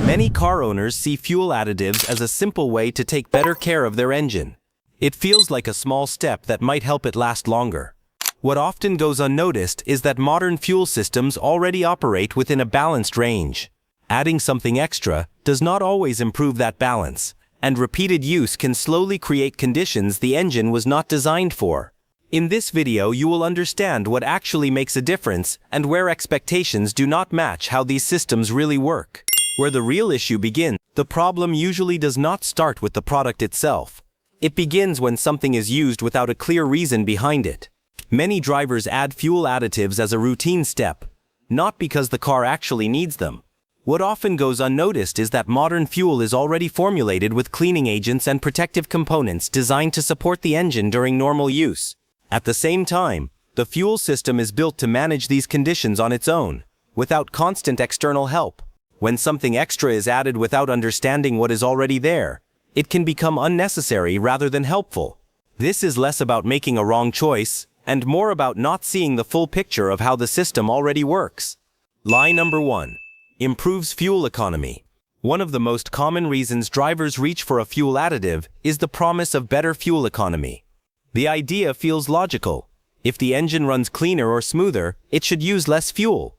Many car owners see fuel additives as a simple way to take better care of their engine. It feels like a small step that might help it last longer. What often goes unnoticed is that modern fuel systems already operate within a balanced range. Adding something extra does not always improve that balance, and repeated use can slowly create conditions the engine was not designed for. In this video, you will understand what actually makes a difference and where expectations do not match how these systems really work. Where the real issue begins, the problem usually does not start with the product itself. It begins when something is used without a clear reason behind it. Many drivers add fuel additives as a routine step, not because the car actually needs them. What often goes unnoticed is that modern fuel is already formulated with cleaning agents and protective components designed to support the engine during normal use. At the same time, the fuel system is built to manage these conditions on its own, without constant external help. When something extra is added without understanding what is already there, it can become unnecessary rather than helpful. This is less about making a wrong choice, and more about not seeing the full picture of how the system already works. Lie number 1. Improves fuel economy. One of the most common reasons drivers reach for a fuel additive is the promise of better fuel economy. The idea feels logical. If the engine runs cleaner or smoother, it should use less fuel.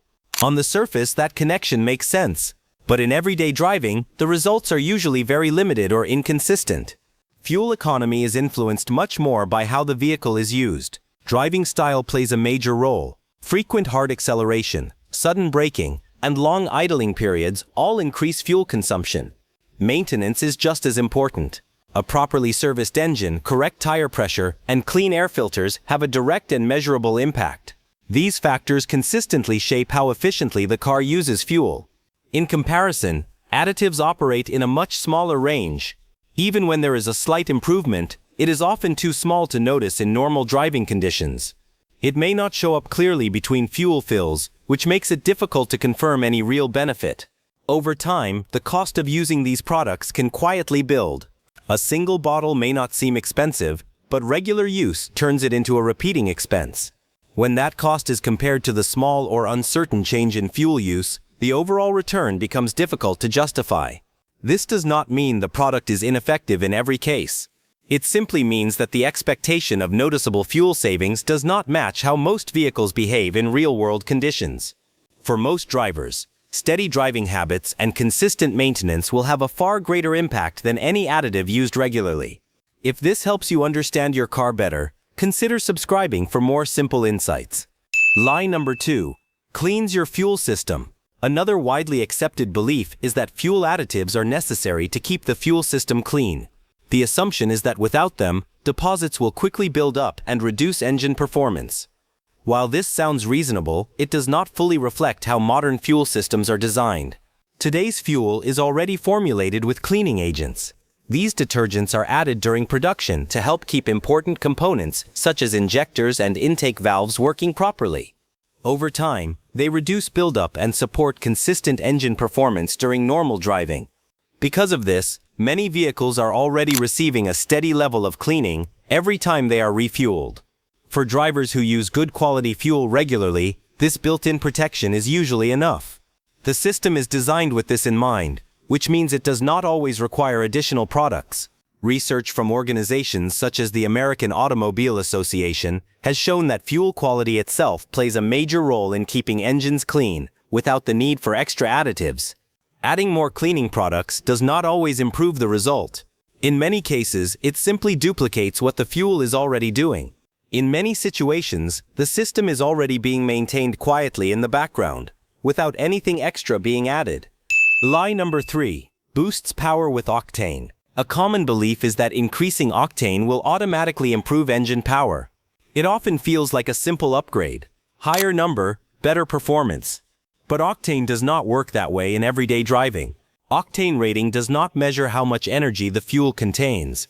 On the surface, that connection makes sense. But in everyday driving, the results are usually very limited or inconsistent. Fuel economy is influenced much more by how the vehicle is used. Driving style plays a major role. Frequent hard acceleration, sudden braking, and long idling periods all increase fuel consumption. Maintenance is just as important. A properly serviced engine, correct tire pressure, and clean air filters have a direct and measurable impact. These factors consistently shape how efficiently the car uses fuel. In comparison, additives operate in a much smaller range. Even when there is a slight improvement, it is often too small to notice in normal driving conditions. It may not show up clearly between fuel fills, which makes it difficult to confirm any real benefit. Over time, the cost of using these products can quietly build. A single bottle may not seem expensive, but regular use turns it into a repeating expense. When that cost is compared to the small or uncertain change in fuel use, the overall return becomes difficult to justify. This does not mean the product is ineffective in every case. It simply means that the expectation of noticeable fuel savings does not match how most vehicles behave in real-world conditions. For most drivers, steady driving habits and consistent maintenance will have a far greater impact than any additive used regularly. If this helps you understand your car better, consider subscribing for more simple insights. Lie number 2. Cleans your fuel system. Another widely accepted belief is that fuel additives are necessary to keep the fuel system clean. The assumption is that without them, deposits will quickly build up and reduce engine performance. While this sounds reasonable, it does not fully reflect how modern fuel systems are designed. Today's fuel is already formulated with cleaning agents. These detergents are added during production to help keep important components such as injectors and intake valves working properly. Over time, they reduce buildup and support consistent engine performance during normal driving. Because of this, many vehicles are already receiving a steady level of cleaning every time they are refueled. For drivers who use good quality fuel regularly, this built-in protection is usually enough. The system is designed with this in mind, which means it does not always require additional products. Research from organizations such as the American Automobile Association has shown that fuel quality itself plays a major role in keeping engines clean without the need for extra additives. Adding more cleaning products does not always improve the result. In many cases, it simply duplicates what the fuel is already doing. In many situations, the system is already being maintained quietly in the background, without anything extra being added. Lie number 3. Boosts power with octane. A common belief is that increasing octane will automatically improve engine power. It often feels like a simple upgrade. Higher number, better performance. But octane does not work that way in everyday driving. Octane rating does not measure how much energy the fuel contains.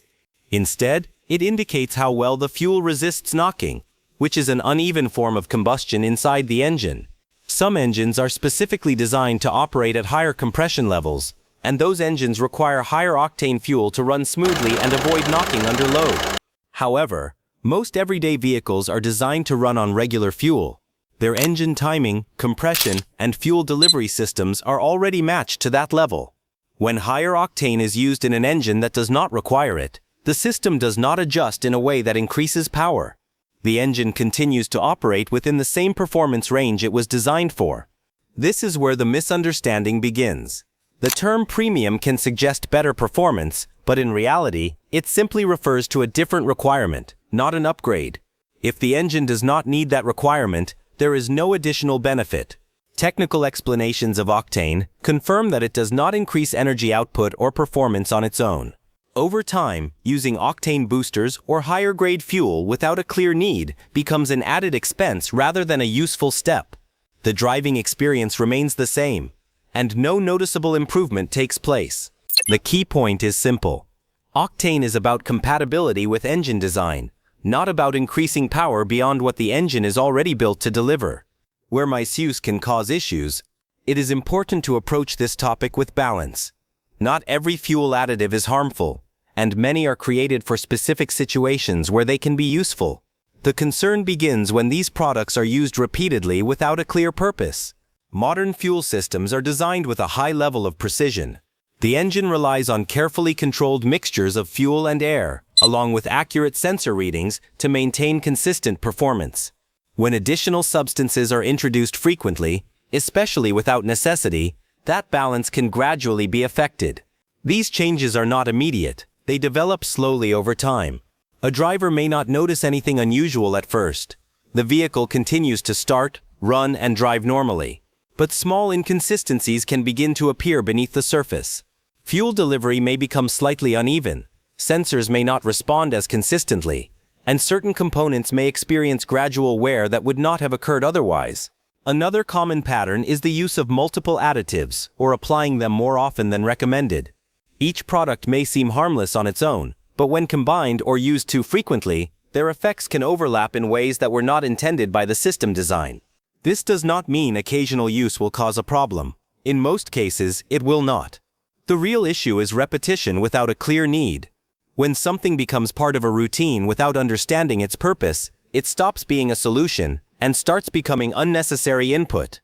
Instead, it indicates how well the fuel resists knocking, which is an uneven form of combustion inside the engine. Some engines are specifically designed to operate at higher compression levels, and those engines require higher octane fuel to run smoothly and avoid knocking under load. However, most everyday vehicles are designed to run on regular fuel. Their engine timing, compression, and fuel delivery systems are already matched to that level. When higher octane is used in an engine that does not require it, the system does not adjust in a way that increases power. The engine continues to operate within the same performance range it was designed for. This is where the misunderstanding begins. The term premium can suggest better performance, but in reality, it simply refers to a different requirement, not an upgrade. If the engine does not need that requirement, there is no additional benefit. Technical explanations of octane confirm that it does not increase energy output or performance on its own. Over time, using octane boosters or higher-grade fuel without a clear need becomes an added expense rather than a useful step. The driving experience remains the same, and no noticeable improvement takes place. The key point is simple. Octane is about compatibility with engine design, not about increasing power beyond what the engine is already built to deliver. Where misuse can cause issues, it is important to approach this topic with balance. Not every fuel additive is harmful, and many are created for specific situations where they can be useful. The concern begins when these products are used repeatedly without a clear purpose. Modern fuel systems are designed with a high level of precision. The engine relies on carefully controlled mixtures of fuel and air, along with accurate sensor readings to maintain consistent performance. When additional substances are introduced frequently, especially without necessity, that balance can gradually be affected. These changes are not immediate, they develop slowly over time. A driver may not notice anything unusual at first. The vehicle continues to start, run, and drive normally. But small inconsistencies can begin to appear beneath the surface. Fuel delivery may become slightly uneven, sensors may not respond as consistently, and certain components may experience gradual wear that would not have occurred otherwise. Another common pattern is the use of multiple additives, or applying them more often than recommended. Each product may seem harmless on its own, but when combined or used too frequently, their effects can overlap in ways that were not intended by the system design. This does not mean occasional use will cause a problem. In most cases, it will not. The real issue is repetition without a clear need. When something becomes part of a routine without understanding its purpose, it stops being a solution and starts becoming unnecessary input.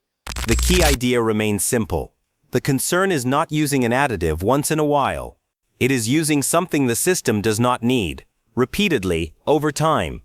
The key idea remains simple. The concern is not using an additive once in a while. It is using something the system does not need, repeatedly, over time.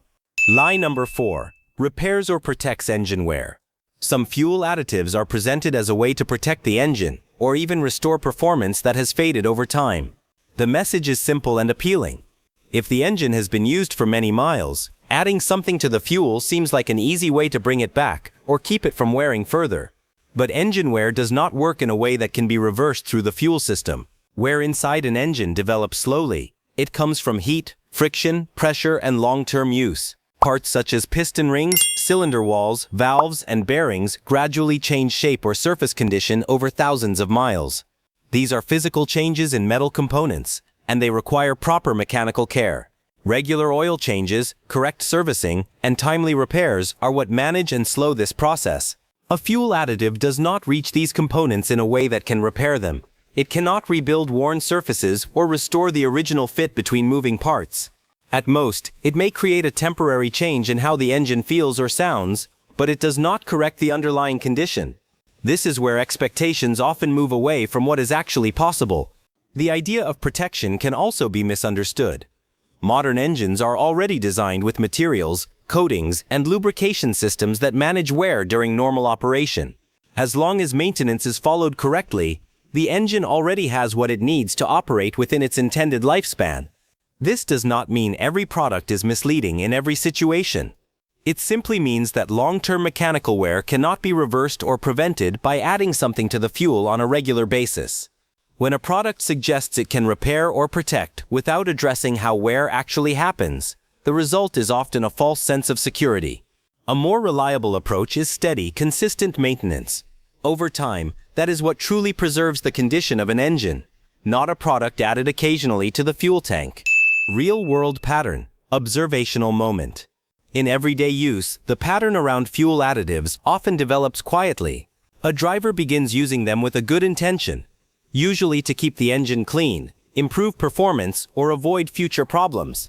Lie number 4. Repairs or protects engine wear. Some fuel additives are presented as a way to protect the engine, or even restore performance that has faded over time. The message is simple and appealing. If the engine has been used for many miles, adding something to the fuel seems like an easy way to bring it back, or keep it from wearing further. But engine wear does not work in a way that can be reversed through the fuel system. Wear inside an engine develops slowly. It comes from heat, friction, pressure, and long-term use. Parts such as piston rings, cylinder walls, valves, and bearings gradually change shape or surface condition over thousands of miles. These are physical changes in metal components, and they require proper mechanical care. Regular oil changes, correct servicing, and timely repairs are what manage and slow this process. A fuel additive does not reach these components in a way that can repair them. It cannot rebuild worn surfaces or restore the original fit between moving parts. At most, it may create a temporary change in how the engine feels or sounds, but it does not correct the underlying condition. This is where expectations often move away from what is actually possible. The idea of protection can also be misunderstood. Modern engines are already designed with materials, coatings, and lubrication systems that manage wear during normal operation. As long as maintenance is followed correctly, the engine already has what it needs to operate within its intended lifespan. This does not mean every product is misleading in every situation. It simply means that long-term mechanical wear cannot be reversed or prevented by adding something to the fuel on a regular basis. When a product suggests it can repair or protect without addressing how wear actually happens, the result is often a false sense of security. A more reliable approach is steady, consistent maintenance. Over time, that is what truly preserves the condition of an engine, not a product added occasionally to the fuel tank. Real-world pattern, observational moment. In everyday use, the pattern around fuel additives often develops quietly. A driver begins using them with a good intention, usually to keep the engine clean, improve performance, or avoid future problems.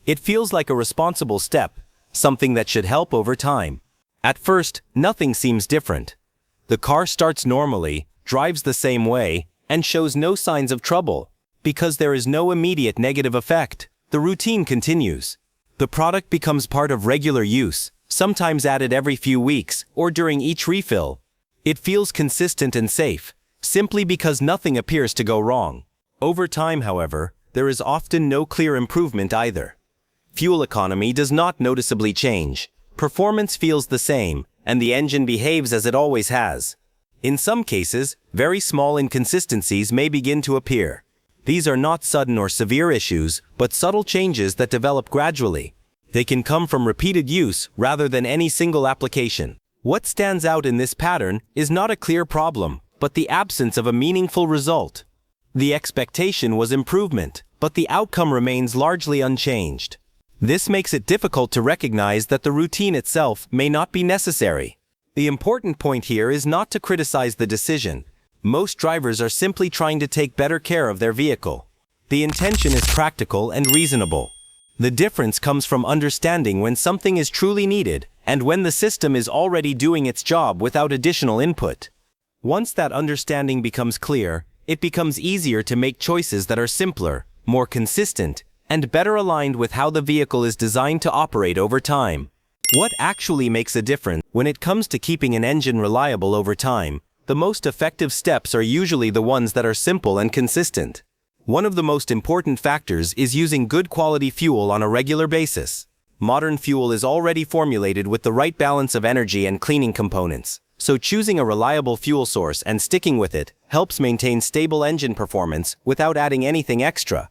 It feels like a responsible step, something that should help over time. At first, nothing seems different. The car starts normally, drives the same way, and shows no signs of trouble. Because there is no immediate negative effect, the routine continues. The product becomes part of regular use, sometimes added every few weeks or during each refill. It feels consistent and safe, simply because nothing appears to go wrong. Over time, however, there is often no clear improvement either. Fuel economy does not noticeably change. Performance feels the same, and the engine behaves as it always has. In some cases, very small inconsistencies may begin to appear. These are not sudden or severe issues, but subtle changes that develop gradually. They can come from repeated use rather than any single application. What stands out in this pattern is not a clear problem, but the absence of a meaningful result. The expectation was improvement, but the outcome remains largely unchanged. This makes it difficult to recognize that the routine itself may not be necessary. The important point here is not to criticize the decision. Most drivers are simply trying to take better care of their vehicle. The intention is practical and reasonable. The difference comes from understanding when something is truly needed and when the system is already doing its job without additional input. Once that understanding becomes clear, it becomes easier to make choices that are simpler, more consistent, and better aligned with how the vehicle is designed to operate over time. What actually makes a difference when it comes to keeping an engine reliable over time? The most effective steps are usually the ones that are simple and consistent. One of the most important factors is using good quality fuel on a regular basis. Modern fuel is already formulated with the right balance of energy and cleaning components, so choosing a reliable fuel source and sticking with it helps maintain stable engine performance without adding anything extra.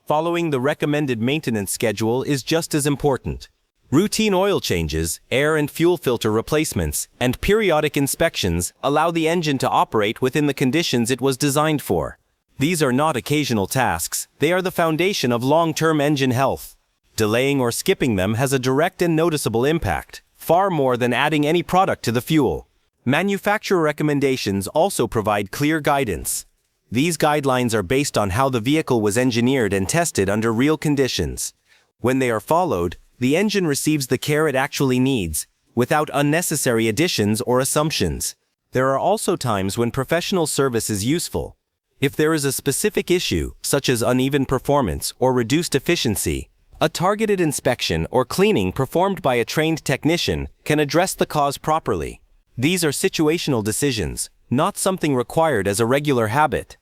Following the recommended maintenance schedule is just as important. Routine oil changes, air and fuel filter replacements, and periodic inspections allow the engine to operate within the conditions it was designed for. These are not occasional tasks, they are the foundation of long-term engine health. Delaying or skipping them has a direct and noticeable impact, far more than adding any product to the fuel. Manufacturer recommendations also provide clear guidance. These guidelines are based on how the vehicle was engineered and tested under real conditions. When they are followed, the engine receives the care it actually needs, without unnecessary additions or assumptions. There are also times when professional service is useful. If there is a specific issue, such as uneven performance or reduced efficiency, a targeted inspection or cleaning performed by a trained technician can address the cause properly. These are situational decisions, not something required as a regular habit.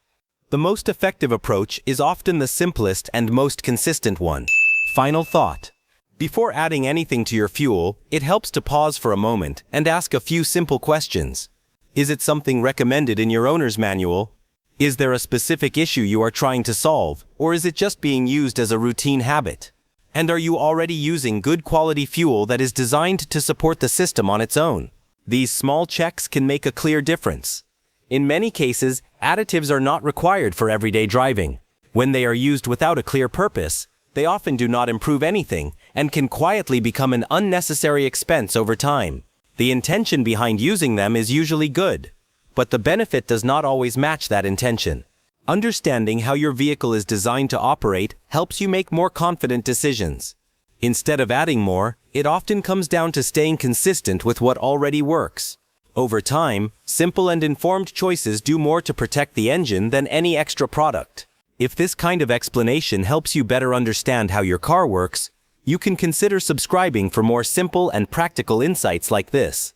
The most effective approach is often the simplest and most consistent one. Final thought. Before adding anything to your fuel, it helps to pause for a moment and ask a few simple questions. Is it something recommended in your owner's manual? Is there a specific issue you are trying to solve, or is it just being used as a routine habit? And are you already using good quality fuel that is designed to support the system on its own? These small checks can make a clear difference. In many cases, additives are not required for everyday driving. When they are used without a clear purpose, they often do not improve anything and can quietly become an unnecessary expense over time. The intention behind using them is usually good, but the benefit does not always match that intention. Understanding how your vehicle is designed to operate helps you make more confident decisions. Instead of adding more, it often comes down to staying consistent with what already works. Over time, simple and informed choices do more to protect the engine than any extra product. If this kind of explanation helps you better understand how your car works, you can consider subscribing for more simple and practical insights like this.